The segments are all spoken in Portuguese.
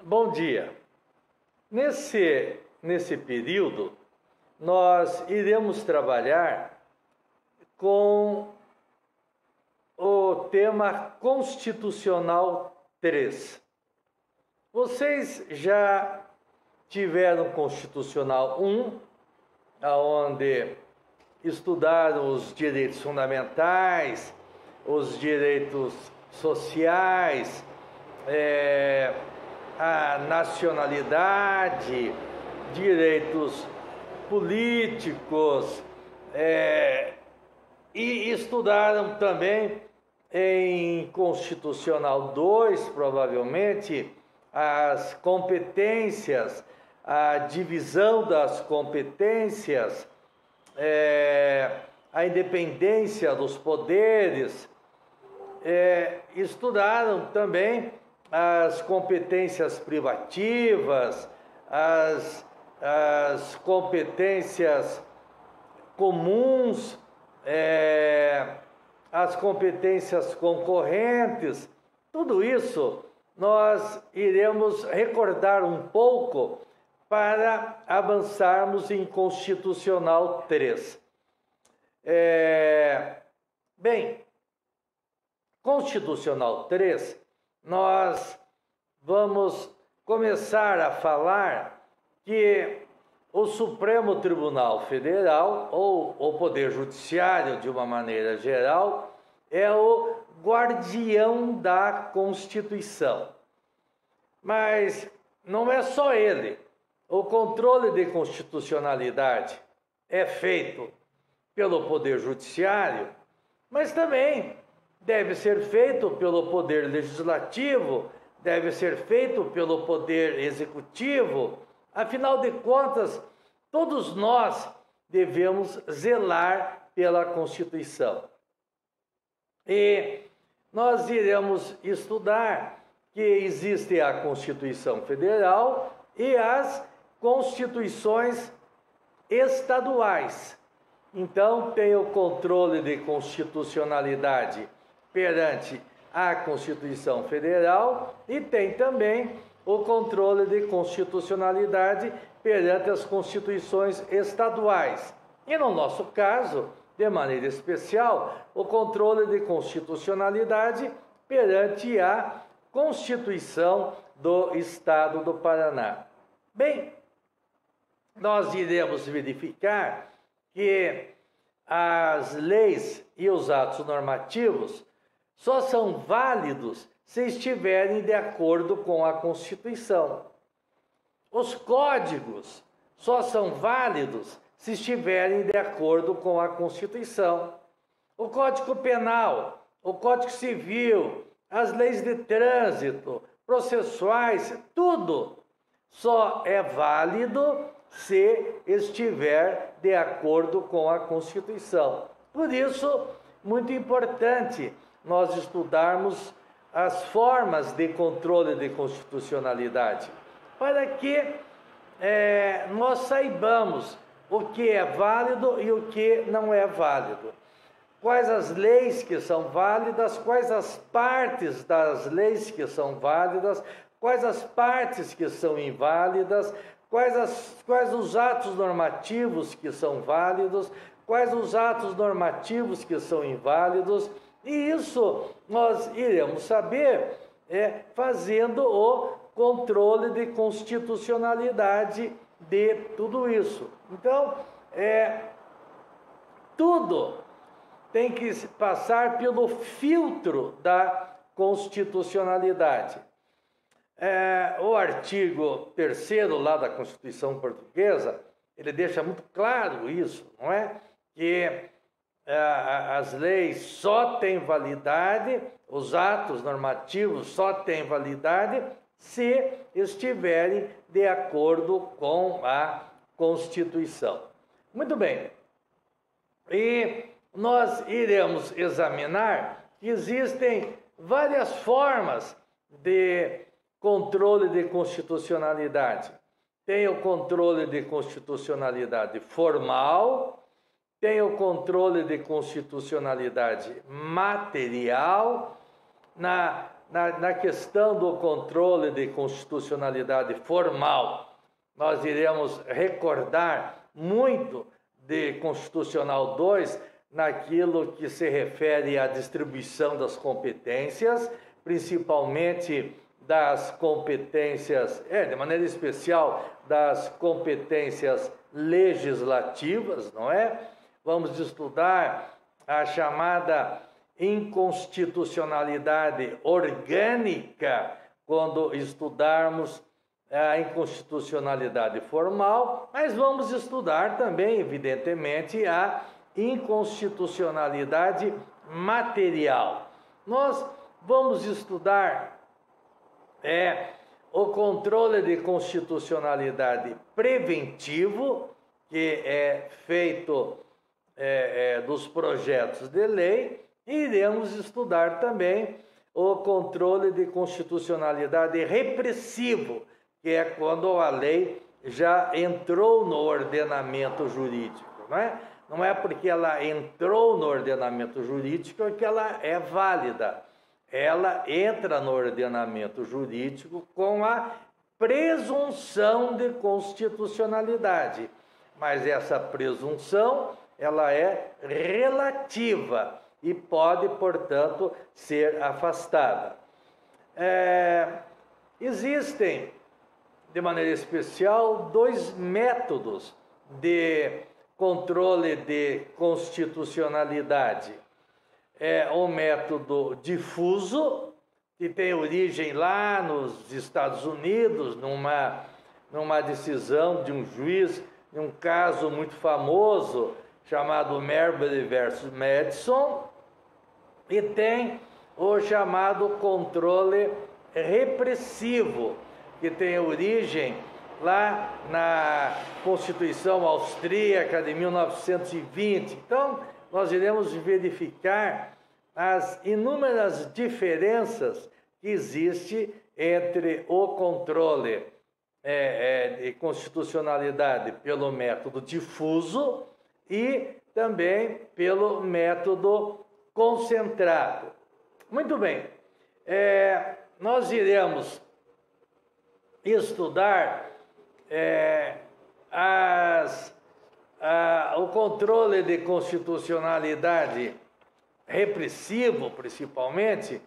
Bom dia. Nesse período, nós iremos trabalhar com o tema Constitucional 3. Vocês já tiveram Constitucional 1, onde estudaram os direitos fundamentais, os direitos sociais, a nacionalidade, direitos políticos, e estudaram também em Constitucional 2, provavelmente, as competências, a divisão das competências, a independência dos poderes, estudaram também as competências privativas, as competências comuns, as competências concorrentes. Tudo isso nós iremos recordar um pouco para avançarmos em Constitucional 3. Bem, Constitucional 3, nós vamos começar a falar que o Supremo Tribunal Federal, ou o Poder Judiciário de uma maneira geral, é o guardião da Constituição. Mas não é só ele. O controle de constitucionalidade é feito pelo Poder Judiciário, mas também deve ser feito pelo Poder Legislativo, deve ser feito pelo Poder Executivo. Afinal de contas, todos nós devemos zelar pela Constituição. E nós iremos estudar que existe a Constituição Federal e as Constituições estaduais. Então, tem o controle de constitucionalidade perante a Constituição Federal e tem também o controle de constitucionalidade perante as constituições estaduais. E no nosso caso, de maneira especial, o controle de constitucionalidade perante a Constituição do Estado do Paraná. Bem, nós iremos verificar que as leis e os atos normativos só são válidos se estiverem de acordo com a Constituição. Os códigos só são válidos se estiverem de acordo com a Constituição. O Código Penal, o Código Civil, as leis de trânsito, processuais, tudo só é válido se estiver de acordo com a Constituição. Por isso, muito importante nós estudarmos as formas de controle de constitucionalidade, para que nós saibamos o que é válido e o que não é válido. Quais as leis que são válidas, quais as partes das leis que são válidas, quais as partes que são inválidas, quais os atos normativos que são válidos, quais os atos normativos que são inválidos. E isso nós iremos saber fazendo o controle de constitucionalidade de tudo isso. Então, tudo tem que passar pelo filtro da constitucionalidade. O artigo 3º lá da Constituição Portuguesa, ele deixa muito claro isso, não é? Que as leis só têm validade, os atos normativos só têm validade se estiverem de acordo com a Constituição. Muito bem. E nós iremos examinar que existem várias formas de controle de constitucionalidade. Tem o controle de constitucionalidade formal, tem o controle de constitucionalidade material. na questão do controle de constitucionalidade formal, nós iremos recordar muito de Constitucional 2 naquilo que se refere à distribuição das competências, principalmente das competências, de maneira especial, das competências legislativas, não é? Vamos estudar a chamada inconstitucionalidade orgânica, quando estudarmos a inconstitucionalidade formal, mas vamos estudar também, evidentemente, a inconstitucionalidade material. Nós vamos estudar o controle de constitucionalidade preventivo, que é feito dos projetos de lei, e iremos estudar também o controle de constitucionalidade repressivo, que é quando a lei já entrou no ordenamento jurídico, não é? Não é porque ela entrou no ordenamento jurídico que ela é válida. Ela entra no ordenamento jurídico com a presunção de constitucionalidade, mas essa presunção ela é relativa e pode, portanto, ser afastada. Existem, de maneira especial, dois métodos de controle de constitucionalidade. O método difuso, que tem origem lá nos Estados Unidos, numa decisão de um juiz, em um caso muito famoso, chamado Marbury versus Madison, e tem o chamado controle repressivo, que tem origem lá na Constituição Austríaca de 1920. Então, nós iremos verificar as inúmeras diferenças que existem entre o controle de constitucionalidade pelo método difuso e também pelo método concentrado. Muito bem, nós iremos estudar o controle de constitucionalidade repressivo, principalmente,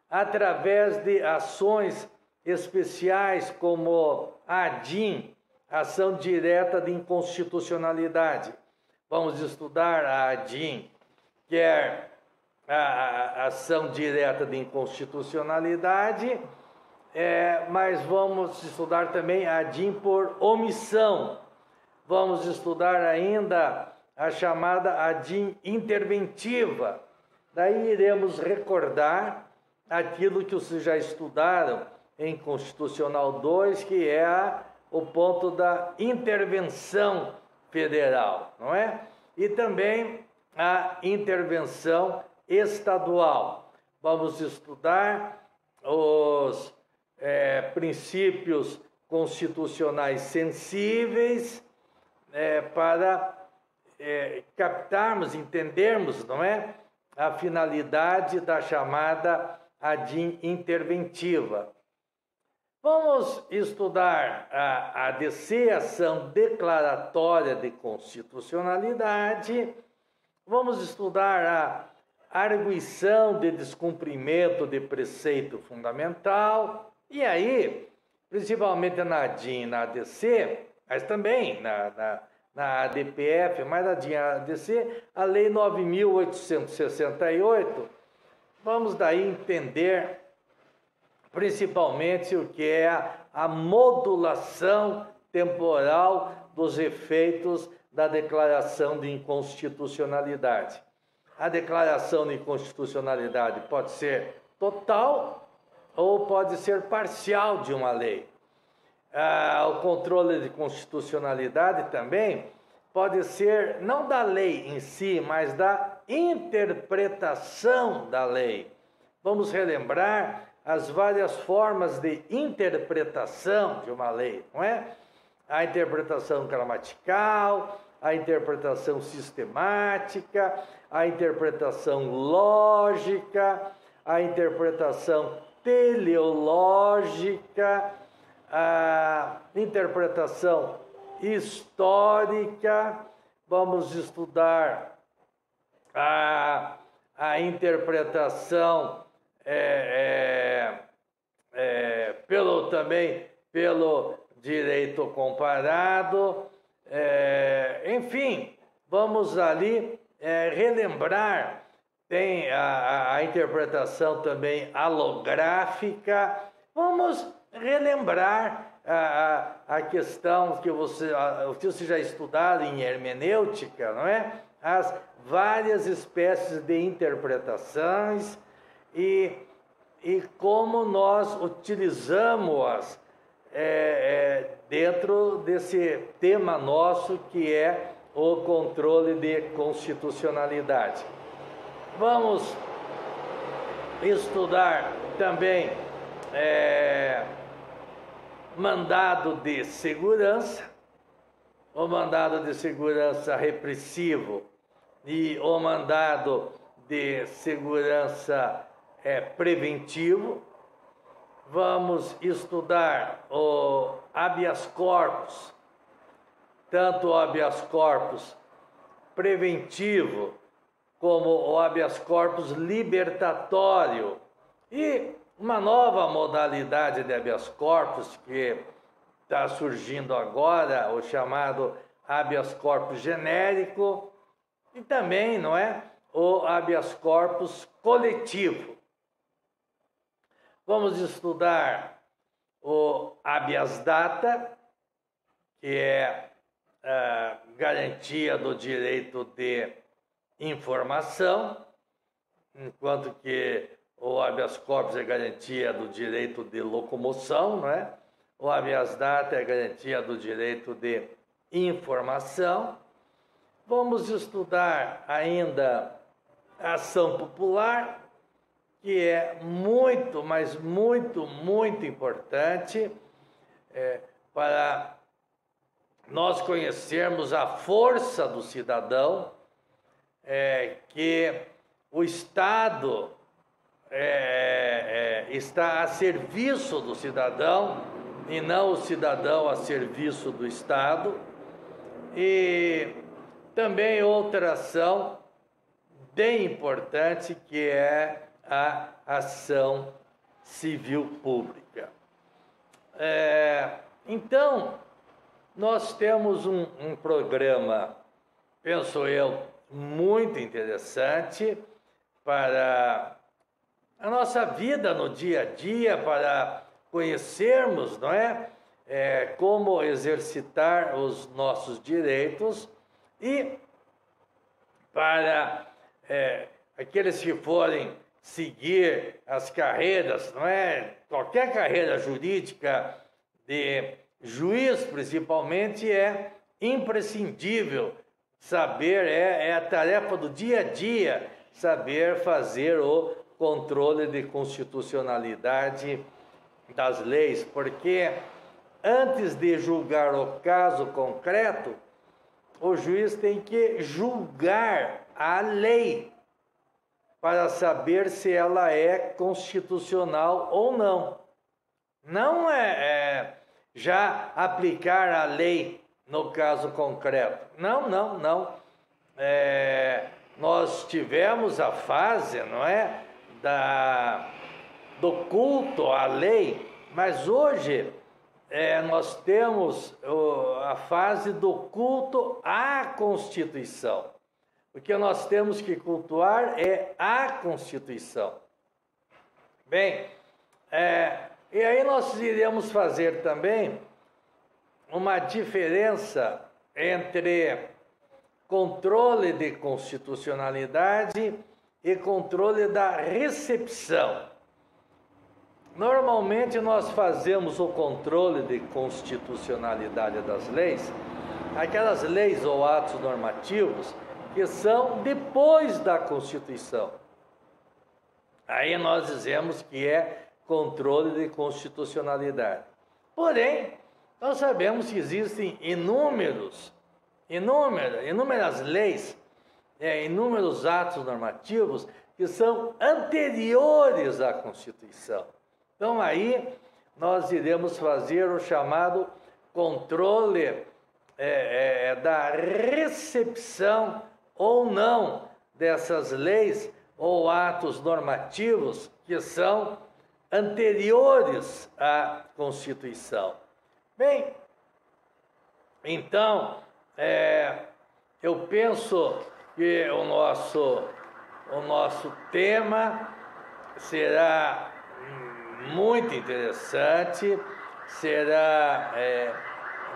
através de ações especiais como a ADIM, Ação Direta de Inconstitucionalidade. Vamos estudar a ADIM, que é a Ação Direta de Inconstitucionalidade, mas vamos estudar também a ADIM por omissão. Vamos estudar ainda a chamada ADIM interventiva. Daí iremos recordar aquilo que vocês já estudaram em Constitucional 2, que é o ponto da intervenção federal, não é? E também a intervenção estadual. Vamos estudar os princípios constitucionais sensíveis para captarmos, entendermos, não é? A finalidade da chamada ADIM interventiva. Vamos estudar a ADC, Ação Declaratória de Constitucionalidade. Vamos estudar a arguição de descumprimento de preceito fundamental. E aí, principalmente na ADIM e na ADC, mas também na ADPF, mas na ADIM e na ADC, a Lei 9.868, vamos daí entender principalmente o que é a modulação temporal dos efeitos da declaração de inconstitucionalidade. A declaração de inconstitucionalidade pode ser total ou pode ser parcial de uma lei. O controle de constitucionalidade também pode ser não da lei em si, mas da interpretação da lei. Vamos relembrar as várias formas de interpretação de uma lei, não é? A interpretação gramatical, a interpretação sistemática, a interpretação lógica, a interpretação teleológica, a interpretação histórica, vamos estudar a interpretação pelo direito comparado, enfim, vamos ali relembrar, tem a interpretação também halográfica, vamos relembrar a questão que você já estudaram em hermenêutica, não é? As várias espécies de interpretações e como nós utilizamos-as dentro desse tema nosso que é o controle de constitucionalidade. Vamos estudar também mandado de segurança, o mandado de segurança repressivo e o mandado de segurança preventivo. Vamos estudar o habeas corpus, tanto o habeas corpus preventivo como o habeas corpus libertatório e uma nova modalidade de habeas corpus que está surgindo agora, o chamado habeas corpus genérico, e também, não é, o habeas corpus coletivo. Vamos estudar o habeas data, que é a garantia do direito de informação, enquanto que o habeas corpus é garantia do direito de locomoção, não é? O habeas data é garantia do direito de informação. Vamos estudar ainda a ação popular, que é muito, mas muito, muito importante para nós conhecermos a força do cidadão, que o Estado está a serviço do cidadão e não o cidadão a serviço do Estado. E também outra ação bem importante, que é a ação civil pública. Então, nós temos um programa, penso eu, muito interessante para a nossa vida no dia a dia, para conhecermos, não é? Como exercitar os nossos direitos e para aqueles que forem seguir as carreiras, não é? Qualquer carreira jurídica de juiz, principalmente, é imprescindível saber, é a tarefa do dia a dia, saber fazer o controle de constitucionalidade das leis, porque antes de julgar o caso concreto, o juiz tem que julgar a lei para saber se ela é constitucional ou não. Não já aplicar a lei no caso concreto. Não. Nós tivemos a fase, não é, do culto à lei, mas hoje nós temos a fase do culto à Constituição. O que nós temos que cultuar é a Constituição. Bem, e aí nós iremos fazer também uma diferença entre controle de constitucionalidade e controle da recepção. Normalmente nós fazemos o controle de constitucionalidade das leis, aquelas leis ou atos normativos que são depois da Constituição. Aí nós dizemos que é controle de constitucionalidade. Porém, nós sabemos que existem inúmeras leis, inúmeros atos normativos que são anteriores à Constituição. Então, aí nós iremos fazer o chamado controle da recepção ou não dessas leis ou atos normativos que são anteriores à Constituição. Bem, então, eu penso que o nosso tema será muito interessante, será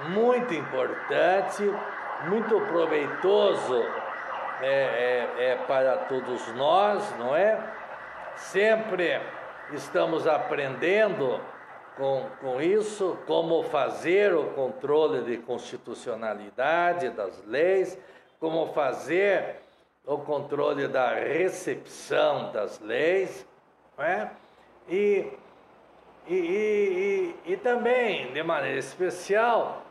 muito importante, muito proveitoso para todos nós, não é? Sempre estamos aprendendo com isso, como fazer o controle de constitucionalidade das leis, como fazer o controle da recepção das leis, não é? E também, de maneira especial,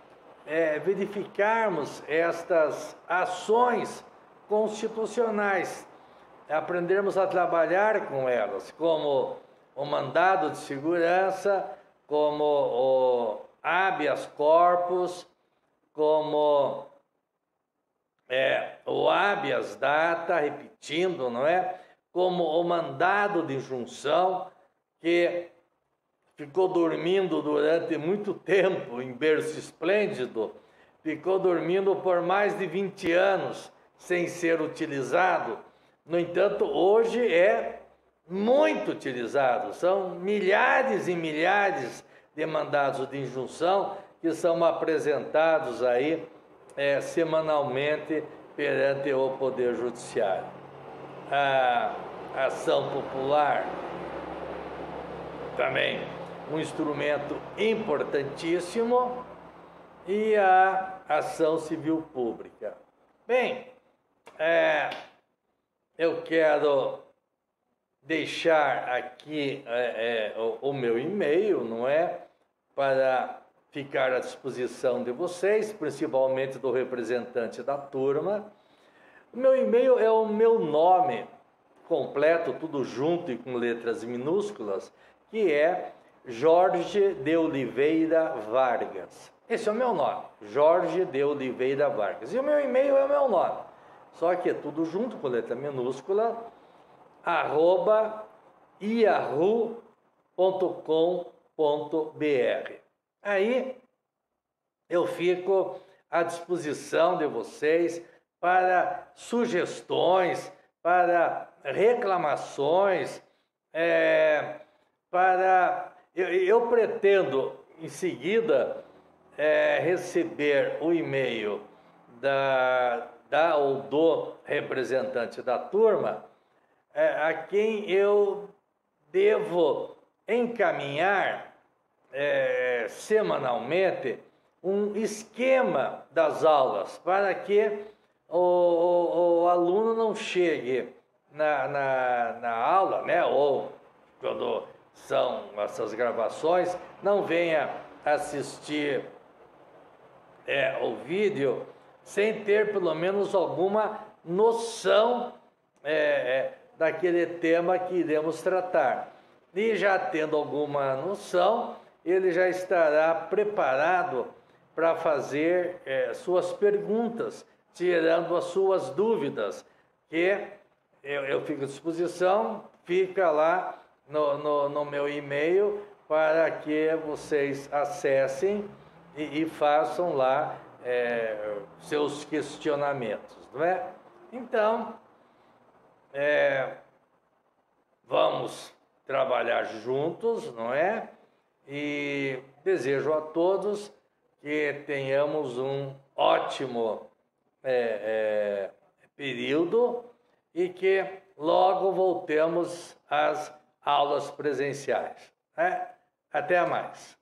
verificarmos estas ações constitucionais, aprendermos a trabalhar com elas, como o mandado de segurança, como o habeas corpus, como o habeas data, repetindo, não é? Como o mandado de injunção, que ficou dormindo durante muito tempo em berço esplêndido, ficou dormindo por mais de 20 anos sem ser utilizado. No entanto, hoje é muito utilizado. São milhares e milhares de mandados de injunção que são apresentados aí semanalmente perante o Poder Judiciário. A ação popular também um instrumento importantíssimo, e a ação civil pública. Bem, eu quero deixar aqui o meu e-mail, não é? Para ficar à disposição de vocês, principalmente do representante da turma. O meu e-mail é o meu nome completo, tudo junto e com letras minúsculas, que é Jorge de Oliveira Vargas. Esse é o meu nome, Jorge de Oliveira Vargas. E o meu e-mail é o meu nome, só que é tudo junto com letra minúscula, @yahoo.com.br. Aí eu fico à disposição de vocês para sugestões, para reclamações, eu pretendo em seguida receber o e-mail da ou do representante da turma, a quem eu devo encaminhar semanalmente um esquema das aulas, para que o aluno não chegue na aula, né, ou quando são essas gravações, não venha assistir o vídeo sem ter pelo menos alguma noção daquele tema que iremos tratar. E já tendo alguma noção, ele já estará preparado para fazer suas perguntas, tirando as suas dúvidas, que eu fico à disposição, fica lá no meu e-mail, para que vocês acessem e façam lá seus questionamentos, não é? Então, vamos trabalhar juntos, não é? E desejo a todos que tenhamos um ótimo período e que logo voltemos às aulas presenciais. Até mais.